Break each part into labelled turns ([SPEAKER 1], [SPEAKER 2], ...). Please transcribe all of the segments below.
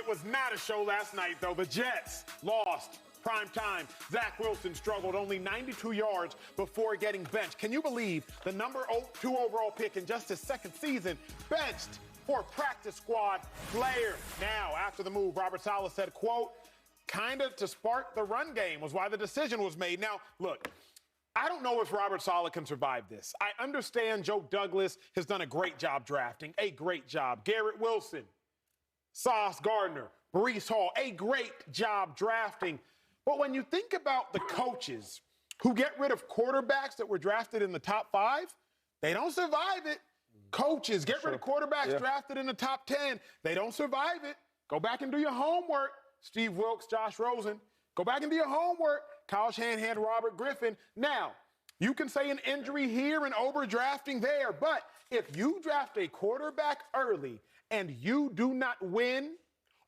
[SPEAKER 1] was not a show last night, though. The Jets lost. Prime time. Zach Wilson struggled only 92 yards before getting benched. Can you believe the number 2 overall pick in just his second season benched for a practice squad player? Now, after the move, Robert Saleh said, quote, kind of to spark the run game was why the decision was made. Now, look, I don't know if Robert Saleh can survive this. I understand Joe Douglas has done a great job drafting, a great job. Garrett Wilson, Sauce Gardner, Breece Hall, a great job drafting. But when you think about the coaches who get rid of quarterbacks that were drafted in the top 5, they don't survive it. Coaches get rid of quarterbacks drafted in the top 10. They don't survive it. Go back and do your homework. Steve Wilks, Josh Rosen. Go back and do your homework. Kyle Shanahan, Robert Griffin. Now, you can say an injury here and overdrafting there, but if you draft a quarterback early and you do not win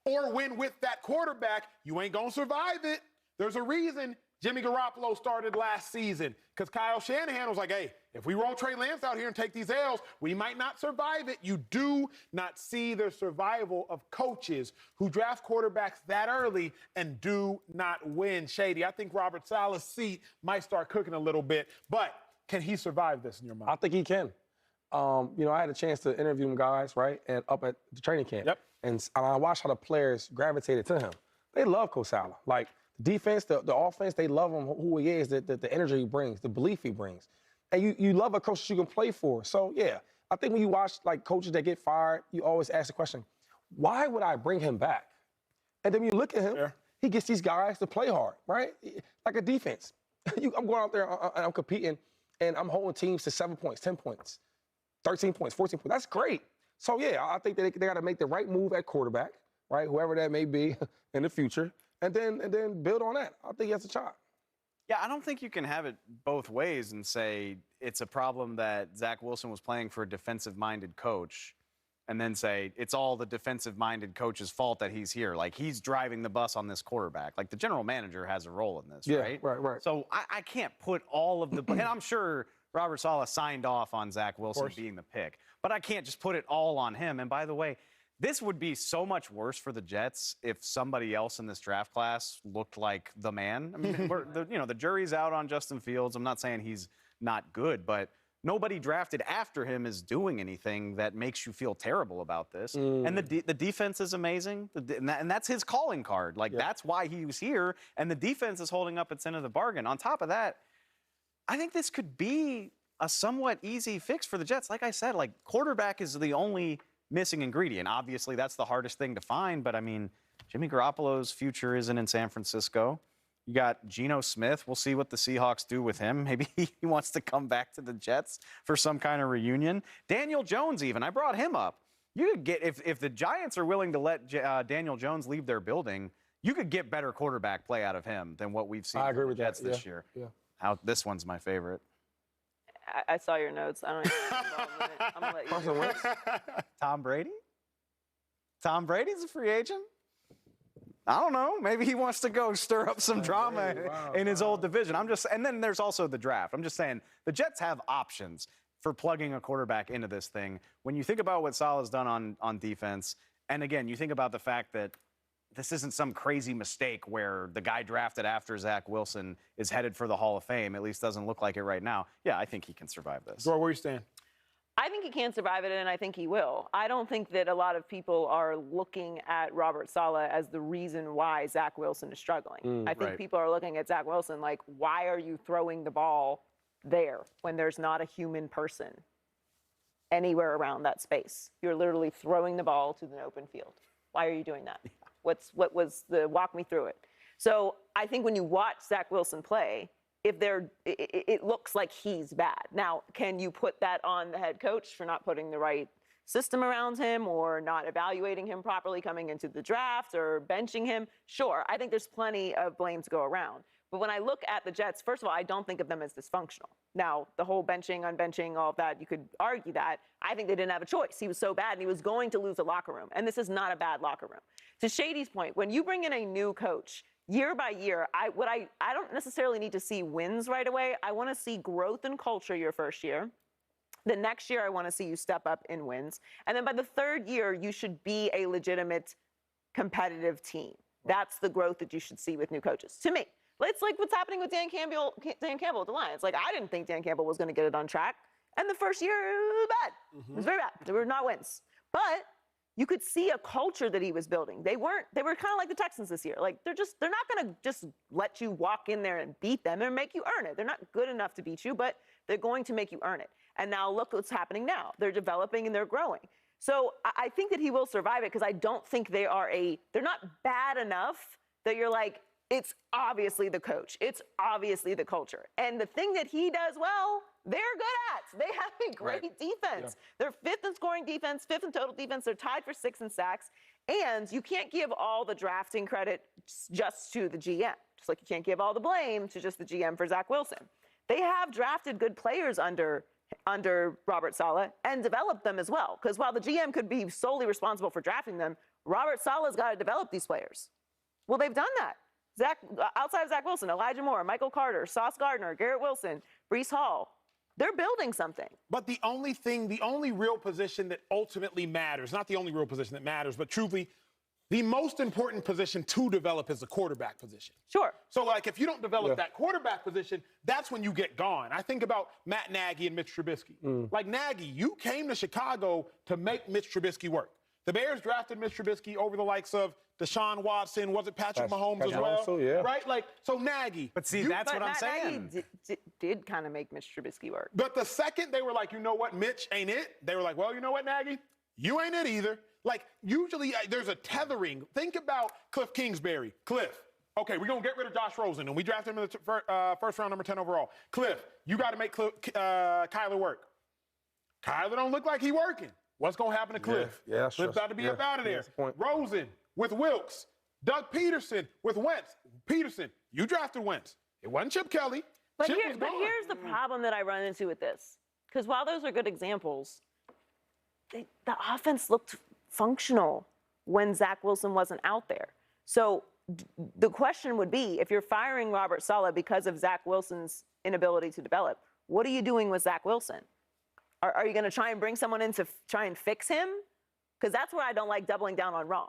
[SPEAKER 1] or win with that quarterback, you ain't going to survive it. There's a reason Jimmy Garoppolo started last season because Kyle Shanahan was like, hey, if we roll Trey Lance out here and take these L's, we might not survive it. You do not see the survival of coaches who draft quarterbacks that early and do not win. Shady, I think Robert Saleh's seat might start cooking a little bit, but can he survive this in your mind?
[SPEAKER 2] I think he can. I had a chance to interview him guys, right, and up at the training camp.
[SPEAKER 1] Yep.
[SPEAKER 2] And I watched how the players gravitated to him. They love Coach Saleh. Like, defense, the offense, they love him, who he is, the energy he brings, the belief he brings. And you love a coach that you can play for. So, yeah, I think when you watch, like, coaches that get fired, you always ask the question, why would I bring him back? And then when you look at him, he gets these guys to play hard, right? Like a defense. I'm going out there and I'm competing, and I'm holding teams to 7 points, 10 points, 13 points, 14 points. That's great. So, yeah, I think that they got to make the right move at quarterback, right, whoever that may be in the future. And then build on that. I think he has a shot.
[SPEAKER 3] Yeah, I don't think you can have it both ways and say it's a problem that Zach Wilson was playing for a defensive-minded coach and then say it's all the defensive-minded coach's fault that he's here. Like, he's driving the bus on this quarterback. Like, the general manager has a role in this, right?
[SPEAKER 2] Right.
[SPEAKER 3] So I can't put all of the – and I'm sure Robert Saleh signed off on Zach Wilson being the pick. But I can't just put it all on him. And by the way, this would be so much worse for the Jets if somebody else in this draft class looked like the man. I mean, the jury's out on Justin Fields. I'm not saying he's not good, but nobody drafted after him is doing anything that makes you feel terrible about this. And the defense is amazing, and that's his calling card. Like, that's why he was here, and the defense is holding up its end of the bargain. On top of that, I think this could be a somewhat easy fix for the Jets. Like I said, like, quarterback is the only missing ingredient. Obviously, that's the hardest thing to find, but I mean, Jimmy Garoppolo's future isn't in San Francisco. You got Geno Smith. We'll see what the Seahawks do with him. Maybe he wants to come back to the Jets for some kind of reunion. Daniel Jones, even. I brought him up. You could get, if the Giants are willing to let Daniel Jones leave their building, you could get better quarterback play out of him than what we've seen from the Jets this year. This one's my favorite.
[SPEAKER 4] I saw your notes. I don't even know. I'm going to let you.
[SPEAKER 3] Tom Brady? Tom Brady's a free agent? I don't know. Maybe he wants to go stir up some drama in his old division. And then there's also the draft. I'm just saying the Jets have options for plugging a quarterback into this thing. When you think about what Saleh's done on defense, and again, you think about the fact that this isn't some crazy mistake where the guy drafted after Zach Wilson is headed for the Hall of Fame. At least doesn't look like it right now. Yeah, I think he can survive this.
[SPEAKER 1] Zora, where you stand?
[SPEAKER 4] I think he can survive it, and I think he will. I don't think that a lot of people are looking at Robert Saleh as the reason why Zach Wilson is struggling. I think people are looking at Zach Wilson like, why are you throwing the ball there when there's not a human person anywhere around that space? You're literally throwing the ball to the open field. Why are you doing that? Walk me through it. So I think when you watch Zach Wilson play, it looks like he's bad. Now, can you put that on the head coach for not putting the right system around him or not evaluating him properly coming into the draft or benching him? Sure, I think there's plenty of blame to go around. But when I look at the Jets, first of all, I don't think of them as dysfunctional. Now, the whole benching, unbenching, all of that, you could argue that. I think they didn't have a choice. He was so bad, and he was going to lose the locker room. And this is not a bad locker room. To Shady's point, when you bring in a new coach, year by year, I don't necessarily need to see wins right away. I want to see growth in culture your first year. The next year, I want to see you step up in wins. And then by the third year, you should be a legitimate competitive team. That's the growth that you should see with new coaches, to me. It's like what's happening with Dan Campbell with the Lions. Like, I didn't think Dan Campbell was going to get it on track. And the first year, it was bad. It was very bad. There were not wins. But you could see a culture that he was building. They were kind of like the Texans this year. Like, they're not going to just let you walk in there and beat them and make you earn it. They're not good enough to beat you, but they're going to make you earn it. And now look what's happening now. They're developing and they're growing. So I think that he will survive it because I don't think they're not bad enough that you're like, it's obviously the coach. It's obviously the culture. And the thing that he does well, they're good at. They have a great defense. Yeah. They're 5th in scoring defense, 5th in total defense. They're tied for 6th in sacks. And you can't give all the drafting credit just to the GM. Just like you can't give all the blame to just the GM for Zach Wilson. They have drafted good players under Robert Saleh and developed them as well. Because while the GM could be solely responsible for drafting them, Robert Saleh's got to develop these players. Well, they've done that. Outside of Zach Wilson, Elijah Moore, Michael Carter, Sauce Gardner, Garrett Wilson, Breece Hall, they're building something.
[SPEAKER 1] But the only real position that ultimately matters, not the only real position that matters, but truly, the most important position to develop is the quarterback position.
[SPEAKER 4] Sure.
[SPEAKER 1] So, like, if you don't develop that quarterback position, that's when you get gone. I think about Matt Nagy and Mitch Trubisky. Like, Nagy, you came to Chicago to make Mitch Trubisky work. The Bears drafted Mitch Trubisky over the likes of Deshaun Watson. Was it Patrick Mahomes as well?
[SPEAKER 2] Also, yeah.
[SPEAKER 1] Right? Like, so Nagy.
[SPEAKER 3] But see, that's what I'm saying.
[SPEAKER 4] Nagy did kind of make Mitch Trubisky work.
[SPEAKER 1] But the second they were like, you know what, Mitch ain't it, they were like, well, you know what, Nagy? You ain't it either. Like, usually there's a tethering. Think about Cliff Kingsbury. Cliff, okay, we're going to get rid of Josh Rosen, and we drafted him in the first round, number 10 overall. Cliff, you got to make Kyler work. Kyler don't look like he working. What's going to happen to Cliff?
[SPEAKER 2] Yeah,
[SPEAKER 1] Cliff's got to be up out of there. Rosen with Wilkes. Doug Peterson with Wentz. Peterson, you drafted Wentz. It wasn't Chip Kelly.
[SPEAKER 4] But here's the problem that I run into with this. Because while those are good examples, the offense looked functional when Zach Wilson wasn't out there. So the question would be, if you're firing Robert Saleh because of Zach Wilson's inability to develop, what are you doing with Zach Wilson? Are you going to try and bring someone in to try and fix him? Because that's where I don't like doubling down on wrong.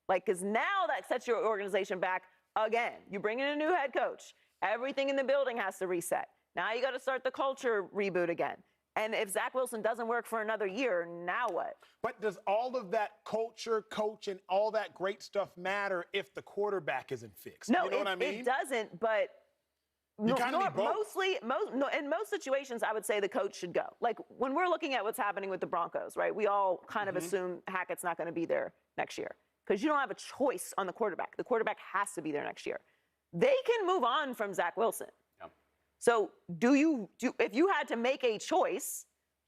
[SPEAKER 4] Like, because now that sets your organization back again. You bring in a new head coach. Everything in the building has to reset. Now you got to start the culture reboot again. And if Zach Wilson doesn't work for another year, now what?
[SPEAKER 1] But does all of that culture, coach, and all that great stuff matter if the quarterback isn't fixed?
[SPEAKER 4] No,
[SPEAKER 1] you know what I mean?
[SPEAKER 4] It doesn't, but in most situations, I would say the coach should go. Like, when we're looking at what's happening with the Broncos, right, we all kind of assume Hackett's not going to be there next year because you don't have a choice on the quarterback. The quarterback has to be there next year. They can move on from Zach Wilson. Yep. So if you had to make a choice,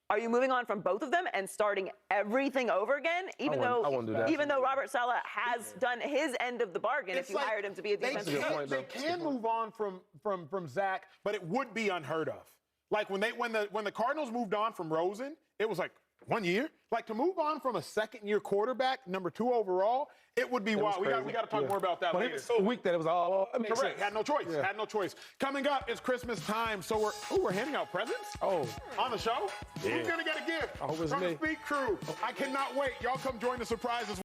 [SPEAKER 4] are you moving on from both of them and starting everything over again? Even though Robert Saleh has done his end of the bargain, if you hired him to be a defensive coach.
[SPEAKER 1] They can move on from Zach, but it would be unheard of. Like when the Cardinals moved on from Rosen, it was like 1 year. Like, to move on from a second-year quarterback, number 2 overall, it would be wild. We got to talk more about that later.
[SPEAKER 2] He was so weak that it was all
[SPEAKER 1] correct. Had no choice. Yeah. Had no choice. Coming up, it's Christmas time, so we're handing out presents. Oh, on the show. Yeah. Who's gonna get a gift from the Speak Crew? I cannot wait. Y'all come join the surprises.